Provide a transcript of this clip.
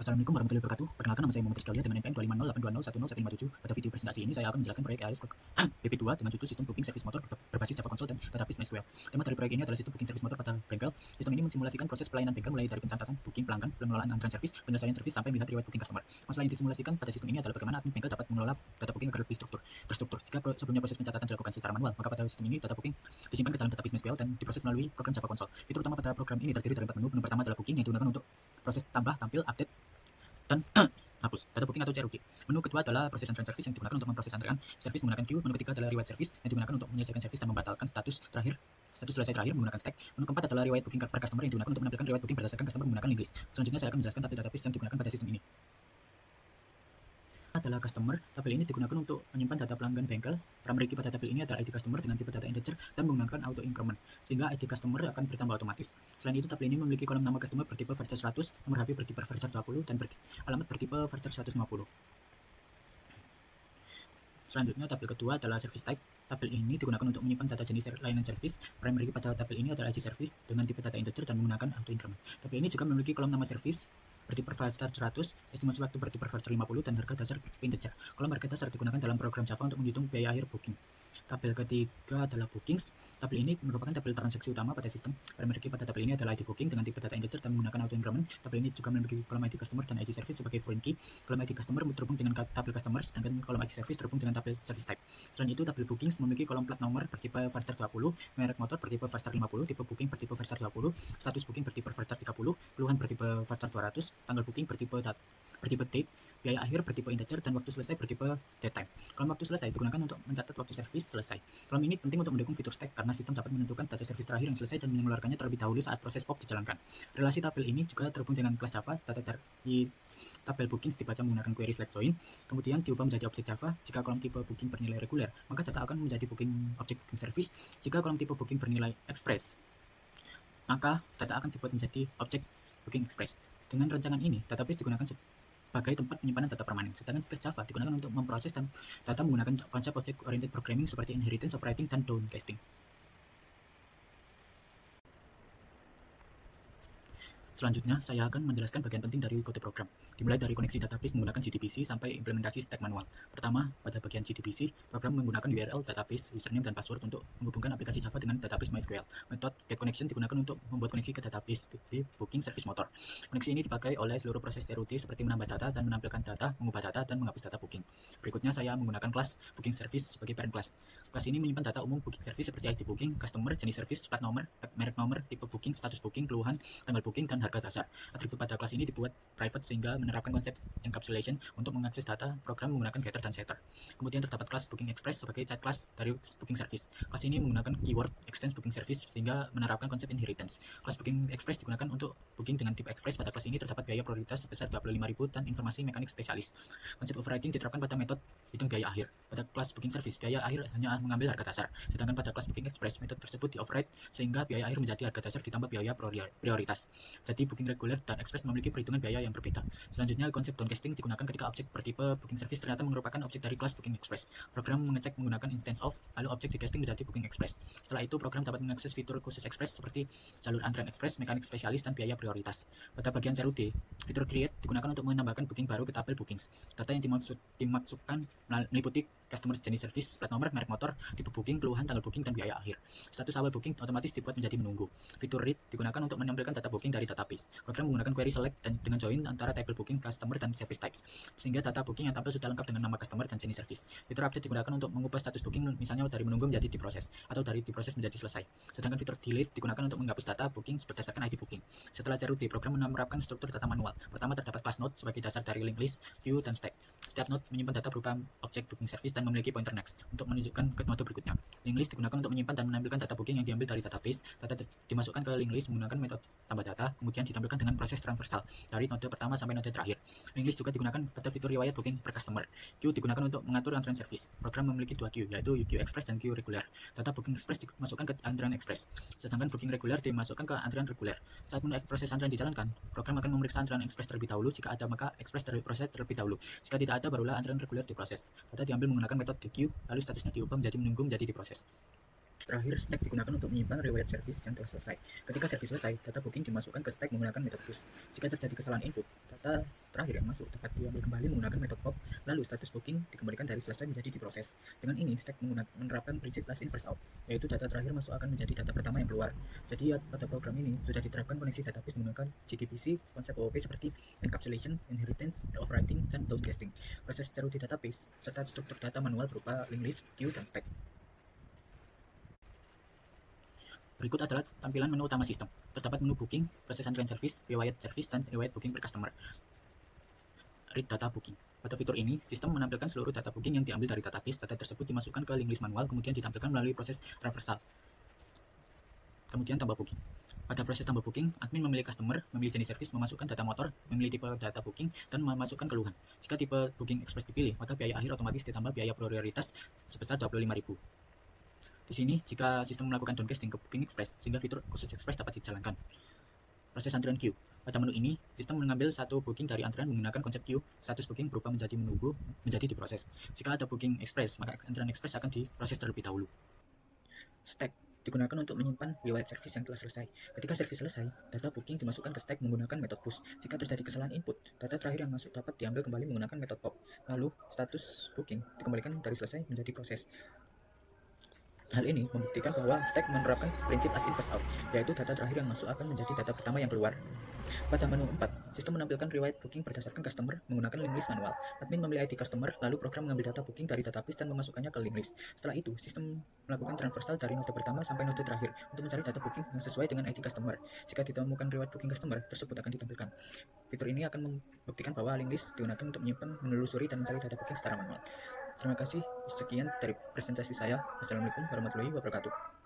Assalamualaikum warahmatullahi wabarakatuh. Perkenalkan, nama saya Muhammad Rizky Aulia dengan NPM 25082010157. Pada video presentasi ini saya akan menjelaskan proyek AIS BP2 dengan judul Sistem Booking Service Motor berbasis Java Console dan Database MySQL. Tema dari proyek ini adalah Sistem Booking Service Motor pada bengkel. Sistem ini mensimulasikan proses pelayanan bengkel mulai dari pencatatan booking pelanggan, pengelolaan antrean servis, penyelesaian servis sampai melihat riwayat booking customer. Masalah yang disimulasikan pada sistem ini adalah bagaimana admin bengkel dapat mengelola data booking agar lebih terstruktur. Jika sebelumnya proses pencatatan dilakukan secara manual, maka pada sistem ini data booking disimpan ke dalam database MySQL dan diproses melalui program Java Console. Fitur utama pada program ini terdiri dari 4 menu. Menu pertama adalah booking yang digunakan untuk proses tambah, tampil, update, dan hapus data booking atau CRUD. Menu kedua adalah proses antrean service yang digunakan untuk memproses antrean service menggunakan queue. Menu ketiga adalah riwayat service yang digunakan untuk menyelesaikan service dan membatalkan status selesai terakhir menggunakan stack. Menu keempat adalah riwayat booking per customer yang digunakan untuk menampilkan riwayat booking berdasarkan customer menggunakan link list. Selanjutnya saya akan menjelaskan tabel database yang digunakan pada sistem ini. Adalah customer. Tabel ini digunakan untuk menyimpan data pelanggan bengkel. Primary key pada tabel ini adalah ID customer dengan tipe data integer dan menggunakan auto increment, sehingga ID customer akan bertambah otomatis. Selain itu, tabel ini memiliki kolom nama customer bertipe Varchar 100, nomor HP bertipe Varchar 20, dan alamat bertipe Varchar 150. Selanjutnya, tabel kedua adalah service type. Tabel ini digunakan untuk menyimpan data jenis layanan service. Primary key pada tabel ini adalah ID service dengan tipe data integer dan menggunakan auto increment. Tabel ini juga memiliki kolom nama service bertipe Varchar 100, estimasi waktu bertipe Varchar 50, dan harga dasar bertipe integer. Kolom harga dasar digunakan dalam program Java untuk menghitung biaya akhir booking. Tabel ketiga adalah bookings. Tabel ini merupakan tabel transaksi utama pada sistem. Primary key pada tabel ini adalah ID booking dengan tipe data integer dan menggunakan auto increment. Tabel ini juga memiliki kolom ID customer dan ID service sebagai foreign key. Kolom ID customer terhubung dengan tabel customer, sedangkan kolom ID service terhubung dengan tabel service type. Selain itu, tabel bookings memiliki kolom plat nomor bertipe Varchar 20, merek motor bertipe Varchar 50, tipe booking bertipe Varchar 20, status booking bertipe Varchar 30, keluhan bertipe Varchar 200, tanggal booking bertipe date, biaya akhir bertipe integer, dan waktu selesai bertipe date time. Kolom waktu selesai digunakan untuk mencatat waktu servis selesai. Kolom ini penting untuk mendukung fitur stack karena sistem dapat menentukan data servis terakhir yang selesai dan mengeluarkannya terlebih dahulu saat proses POP dijalankan. Relasi tabel ini juga terhubung dengan kelas Java. Data dari tabel bookings dibaca menggunakan query select join, kemudian diubah menjadi objek Java. Jika kolom tipe booking bernilai reguler, maka data akan menjadi objek booking service. Jika kolom tipe booking bernilai express, maka data akan dibuat menjadi objek booking express. Dengan rancangan ini, database digunakan sebagai tempat penyimpanan data permanen, sedangkan kelas Java digunakan untuk memproses dan data menggunakan konsep object oriented programming seperti inheritance, overriding, dan downcasting. Selanjutnya, saya akan menjelaskan bagian penting dari kode program, dimulai dari koneksi database menggunakan JDBC sampai implementasi stack manual. Pertama, pada bagian JDBC, program menggunakan URL database, username, dan password untuk menghubungkan aplikasi Java dengan database MySQL. Metode getConnection digunakan untuk membuat koneksi ke database booking service motor. Koneksi ini dipakai oleh seluruh proses CRUD seperti menambah data dan menampilkan data, mengubah data, dan menghapus data booking. Berikutnya, saya menggunakan kelas booking service sebagai parent class. Kelas ini menyimpan data umum booking service seperti ID booking, customer, jenis service, plat nomor, merek nomor, tipe booking, status booking, keluhan, tanggal booking, dan harga dasar. Atribut pada kelas ini dibuat private sehingga menerapkan konsep encapsulation untuk mengakses data program menggunakan getter dan setter. Kemudian terdapat kelas booking express sebagai child class dari booking service. Kelas ini menggunakan keyword extends booking service sehingga menerapkan konsep inheritance. Kelas booking express digunakan untuk booking dengan tipe express. Pada kelas ini terdapat biaya prioritas sebesar 25.000 dan informasi mekanik spesialis. Konsep overriding diterapkan pada metode hitung biaya akhir. Pada kelas booking service, biaya akhir hanya mengambil harga dasar, sedangkan pada kelas booking express, metode tersebut di override sehingga biaya akhir menjadi harga dasar ditambah biaya prioritas. Jadi booking reguler dan express memiliki perhitungan biaya yang berbeda. Selanjutnya, konsep downcasting digunakan ketika objek bertipe booking service ternyata merupakan objek dari kelas booking express. Program mengecek menggunakan instance of, lalu objek dicasting menjadi booking express. Setelah itu, program dapat mengakses fitur khusus express seperti jalur antrean express, mekanik spesialis, dan biaya prioritas. Pada bagian CRUD, fitur create digunakan untuk menambahkan booking baru ke tabel bookings. Data yang dimaksudkan meliputi customer, jenis service, plat nomor, merek motor, tipe booking, keluhan, tanggal booking, dan biaya akhir. Status awal booking otomatis dibuat menjadi menunggu. Fitur read digunakan untuk menampilkan data booking dari database. Program menggunakan query select dan dengan join antara table booking, customer, dan service types, sehingga data booking yang tampil sudah lengkap dengan nama customer dan jenis service. Fitur update digunakan untuk mengubah status booking, misalnya dari menunggu menjadi diproses, atau dari diproses menjadi selesai. Sedangkan fitur delete digunakan untuk menghapus data booking berdasarkan ID booking. Setelah CRUD, program menerapkan struktur data manual. Pertama, terdapat class node sebagai dasar dari link list, queue, dan stack. Setiap node menyimpan data berupa objek booking service dan memiliki pointer next untuk menunjukkan ke node berikutnya. Link list digunakan untuk menyimpan dan menampilkan data booking yang diambil dari database. Data dimasukkan ke link list menggunakan metode tambah data, kemudian ditampilkan dengan proses transversal dari node pertama sampai node terakhir. Link list juga digunakan pada fitur riwayat booking per customer. Queue digunakan untuk mengatur antrean service. Program memiliki dua queue, yaitu queue express dan queue reguler. Data booking express dimasukkan ke antrean express, sedangkan booking reguler dimasukkan ke antrean reguler. Saat proses antrean dijalankan, program akan memeriksa antrean express terlebih dahulu. Jika ada, maka express proses terlebih dahulu. Jika tidak ada, barulah antrean reguler diproses. Data diambil menggunakan metode queue, lalu statusnya diubah menjadi menunggu menjadi diproses. Terakhir, stack digunakan untuk menyimpan riwayat service yang telah selesai. Ketika service selesai, data booking dimasukkan ke stack menggunakan metode push. Jika terjadi kesalahan input, data terakhir yang masuk dapat diambil kembali menggunakan metode pop, lalu status booking dikembalikan dari selesai menjadi diproses. Dengan ini, Stack menerapkan prinsip last in first out, yaitu data terakhir masuk akan menjadi data pertama yang keluar. Jadi pada program ini sudah diterapkan koneksi database menggunakan JDBC, konsep OOP seperti encapsulation, inheritance, overwriting, dan downcasting, proses seru di database, serta struktur data manual berupa linked list, queue, dan stack. Berikut adalah tampilan menu utama sistem. Terdapat menu booking, proses antrian service, riwayat service, dan riwayat booking per customer. Read data booking. Pada fitur ini, sistem menampilkan seluruh data booking yang diambil dari database. Data tersebut dimasukkan ke link list manual, kemudian ditampilkan melalui proses traversal. Kemudian tambah booking. Pada proses tambah booking, admin memilih customer, memilih jenis service, memasukkan data motor, memilih tipe data booking, dan memasukkan keluhan. Jika tipe booking express dipilih, maka biaya akhir otomatis ditambah biaya prioritas sebesar 25.000. Di sini, jika sistem melakukan downcasting ke booking express, sehingga fitur khusus express dapat dijalankan. Proses antrian queue. Pada menu ini, sistem mengambil satu booking dari antrian menggunakan konsep queue. Status booking berubah menjadi menunggu, menjadi diproses. Jika ada booking express, maka antrian express akan diproses terlebih dahulu. Stack digunakan untuk menyimpan riwayat service yang telah selesai. Ketika service selesai, data booking dimasukkan ke stack menggunakan metode push. Jika terjadi kesalahan input, data terakhir yang masuk dapat diambil kembali menggunakan metode pop. Lalu, status booking dikembalikan dari selesai menjadi proses. Hal ini membuktikan bahwa Stack menerapkan prinsip as in first out, yaitu data terakhir yang masuk akan menjadi data pertama yang keluar. Pada menu 4, sistem menampilkan riwayat booking berdasarkan customer menggunakan link list manual. Admin memilih ID customer, lalu program mengambil data booking dari database dan memasukkannya ke link list. Setelah itu, sistem melakukan traversal dari node pertama sampai node terakhir untuk mencari data booking yang sesuai dengan ID customer. Jika ditemukan riwayat booking customer, tersebut akan ditampilkan. Fitur ini akan membuktikan bahwa link list digunakan untuk menyimpan, menelusuri, dan mencari data booking secara manual. Terima kasih, sekian dari presentasi saya. Wassalamualaikum warahmatullahi wabarakatuh.